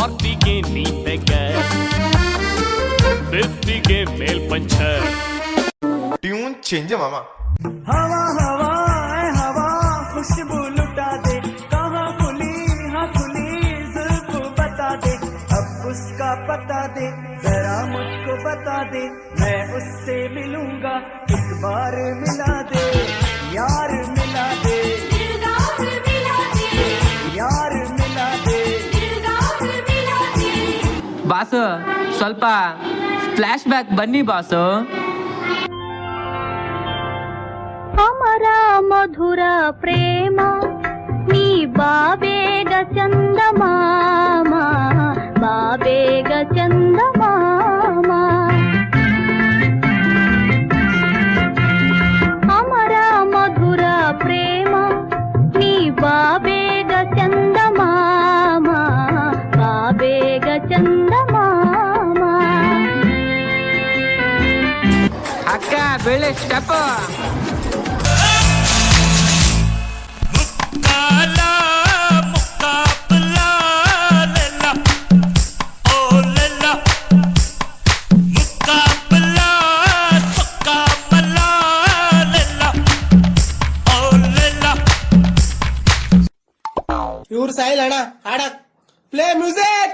40ಗೆ ನೀ ಬೆಗರ್ 50ಗೆ ಮೇಲ್ puncture tune change है मामा। हवा हवा हवा खुशबू लुटा दे कहाँ खुली हाँ खुली जुल्फ बता दे अब उसका पता दे जरा मुझको बता दे मैं उससे मिलूंगा एक बार मिला दे यार मिला दे यार मिला दे ಬಾಸು ಸ್ವಲ್ಪ ಫ್ಲಾಶ್ ಬ್ಯಾಕ್ ಬನ್ನಿ ಬಾಸು. ಅಮರ ಮಧುರ ಪ್ರೇಮ ನೀ ಬಾಬೇಗ ಚಂದಮಾಮ ಬಾಬೇಗ ಚಂದಮಾಮ ಅಮರ ಮಧುರ ಪ್ರೇಮ ನೀ ಬಾಬೇಗ ಚಂದಮಾಮ ಬಾಬೇಗ ಚಂದಮಾಮ. ಅಕ್ಕ ಬೆಳೆ ಸ್ಟೆಪ್ ಇವ್ರು ಸಾಯಿಲ್ ಅಣ್ಣ ಆಡ play music.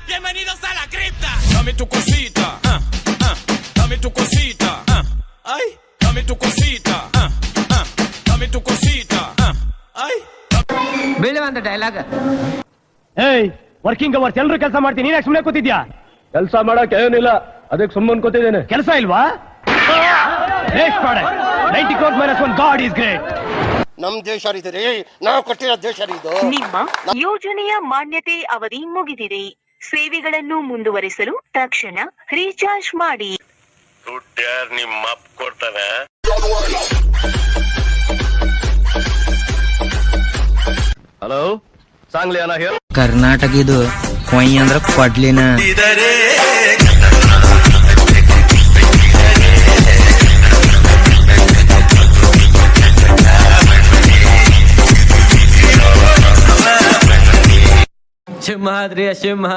Bienvenidos a la cripta. Dame tu cosita, dame tu cosita, ay, dame tu cosita, dame tu cosita, ay. ಬೆಳೆ ಒಂದು ಡೈಲಾಗ್. ಏಯ್ ವರ್ಕಿಂಗ್ ಅವರ್ಸ್ ಎಲ್ಲರೂ ಕೆಲಸ ಮಾಡ್ತೀನಿ, ನೀನ್ ಸುಮ್ಮನೆ ಕೂತಿದ್ಯಾ? ಕೆಲಸ ಮಾಡಕ್ ಏನಿಲ್ಲ, ಅದಕ್ಕೆ ಸುಮ್ಮನೆ ಕೂತಿದ್ದೇನೆ. ಕೆಲಸ ಇಲ್ವಾ? -1 ಗಾಡ್ ಈಸ್ ಗ್ರೇಟ್. ನಮ್ ದೇಶ ರೀ, ನಾವು ಕೊಟ್ಟಿರೋ ದೇಶ ಇದು. ನಿಮ್ಮ ಯೋಜನೆಯ ಮಾನ್ಯತೆ ಅವಧಿ ಮುಗಿದಿದೆ. ಸೇವೆಗಳನ್ನು ಮುಂದುವರಿಸಲು ತಕ್ಷಣ ರೀಚಾರ್ಜ್ ಮಾಡಿ. ದುಡ್ಡ್ಯಾರ್ ನಿಮ್ಮ ಅಪ್ಪ ಕೊಡ್ತಾನೆ. Hello, Sangliana here. ಕರ್ನಾಟಕ ಇದು ಕೊಯ್ ಅಂದ್ರ ಕೊಡ್ಲಿನ. ಸಿಂಹ ಆದ್ರಿ ಸಿಂಹ.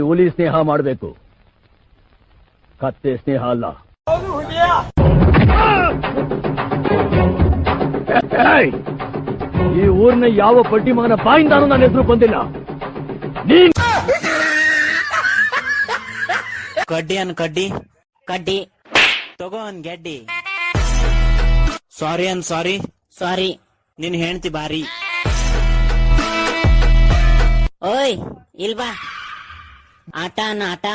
ಹುಲಿ ಸ್ನೇಹ ಮಾಡಬೇಕು, ಕತ್ತೆ ಸ್ನೇಹ ಅಲ್ಲ. ಈ ಊರಿನ ಯಾವ ಪಟ್ಟಿ ಮಗನ ಬಾಯಿಂದಾನು ನನ್ನ ಹೆಸರು ಬಂದಿಲ್ಲ. ಕಡ್ಡಿ ಅನ್ ಕಡ್ಡಿ ಕಡ್ಡಿ ತಗೋ ಅನ್ ಗೆಡ್ಡಿ. ಸಾರಿ ಅನ್ ಸಾರಿ ಸಾರಿ ನಿನ್ ಹೆಂಡ್ತಿ ಬಾರಿ. ಓಯ್ ಇಲ್ವಾ ಆಟ ಅನ್ನ ಆಟ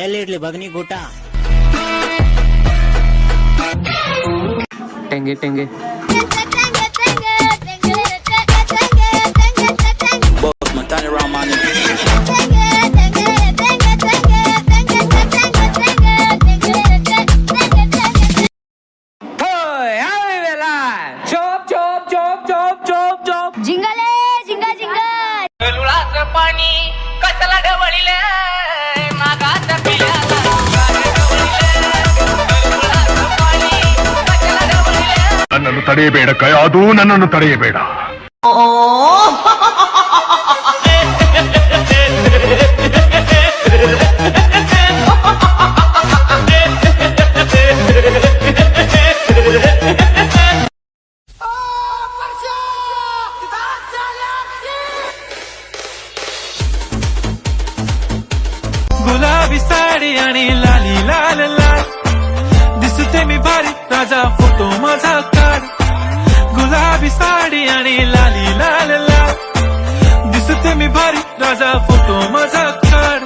ಎಲ್ಲಿಡ್ಲಿ ಬಗ್ನಿ ಗೂಟ. ಟೆಂಗೆ ಟೆಂಗೆ जिंगले जिंगा जिंगा पाणी कसला ढवळीले मागात ನನ್ನನ್ನು ತಡೆಯಬೇಡ ಕೈ, ಅದು ನನ್ನನ್ನು ತಡೆಯಬೇಡ. गुलाबी साडी आणि लाली लाल लाल दिसते मी भारी, राजा फोटो माझा काढ. गुलाबी साडी आणि लाली लाल लाल दिसते मी भारी, राजा फोटो माझा काढ.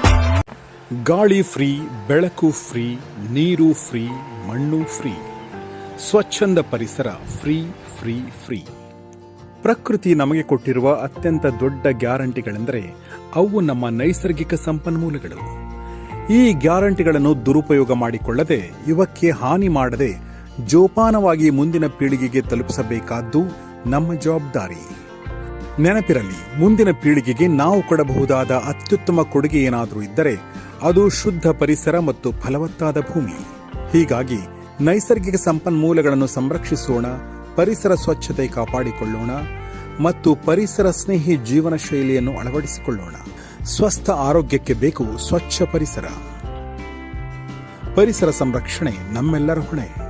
ಗಾಳಿ ಫ್ರೀ, ಬೆಳಕು ಫ್ರೀ, ನೀರು ಫ್ರೀ, ಮಣ್ಣು ಫ್ರೀ, ಸ್ವಚ್ಛಂದ ಪರಿಸರ ಫ್ರೀ ಫ್ರೀ ಫ್ರೀ. ಪ್ರಕೃತಿ ನಮಗೆ ಕೊಟ್ಟಿರುವ ಅತ್ಯಂತ ದೊಡ್ಡ ಗ್ಯಾರಂಟಿಗಳೆಂದರೆ ಅವು ನಮ್ಮ ನೈಸರ್ಗಿಕ ಸಂಪನ್ಮೂಲಗಳು. ಈ ಗ್ಯಾರಂಟಿಗಳನ್ನು ದುರುಪಯೋಗ ಮಾಡಿಕೊಳ್ಳದೆ, ಇವಕ್ಕೆ ಹಾನಿ ಮಾಡದೆ ಜೋಪಾನವಾಗಿ ಮುಂದಿನ ಪೀಳಿಗೆಗೆ ತಲುಪಿಸಬೇಕಾದ್ದು ನಮ್ಮ ಜವಾಬ್ದಾರಿ. ನೆನಪಿರಲಿ, ಮುಂದಿನ ಪೀಳಿಗೆಗೆ ನಾವು ಕೊಡಬಹುದಾದ ಅತ್ಯುತ್ತಮ ಕೊಡುಗೆ ಏನಾದರೂ ಇದ್ದರೆ ಅದು ಶುದ್ಧ ಪರಿಸರ ಮತ್ತು ಫಲವತ್ತಾದ ಭೂಮಿ. ಹೀಗಾಗಿ ನೈಸರ್ಗಿಕ ಸಂಪನ್ಮೂಲಗಳನ್ನು ಸಂರಕ್ಷಿಸೋಣ, ಪರಿಸರ ಸ್ವಚ್ಛತೆ ಕಾಪಾಡಿಕೊಳ್ಳೋಣ ಮತ್ತು ಪರಿಸರ ಸ್ನೇಹಿ ಜೀವನ ಶೈಲಿಯನ್ನು ಅಳವಡಿಸಿಕೊಳ್ಳೋಣ. ಸ್ವಸ್ಥ ಆರೋಗ್ಯಕ್ಕೆ ಬೇಕು ಸ್ವಚ್ಛ ಪರಿಸರ. ಪರಿಸರ ಸಂರಕ್ಷಣೆ ನಮ್ಮೆಲ್ಲರ ಹೊಣೆ.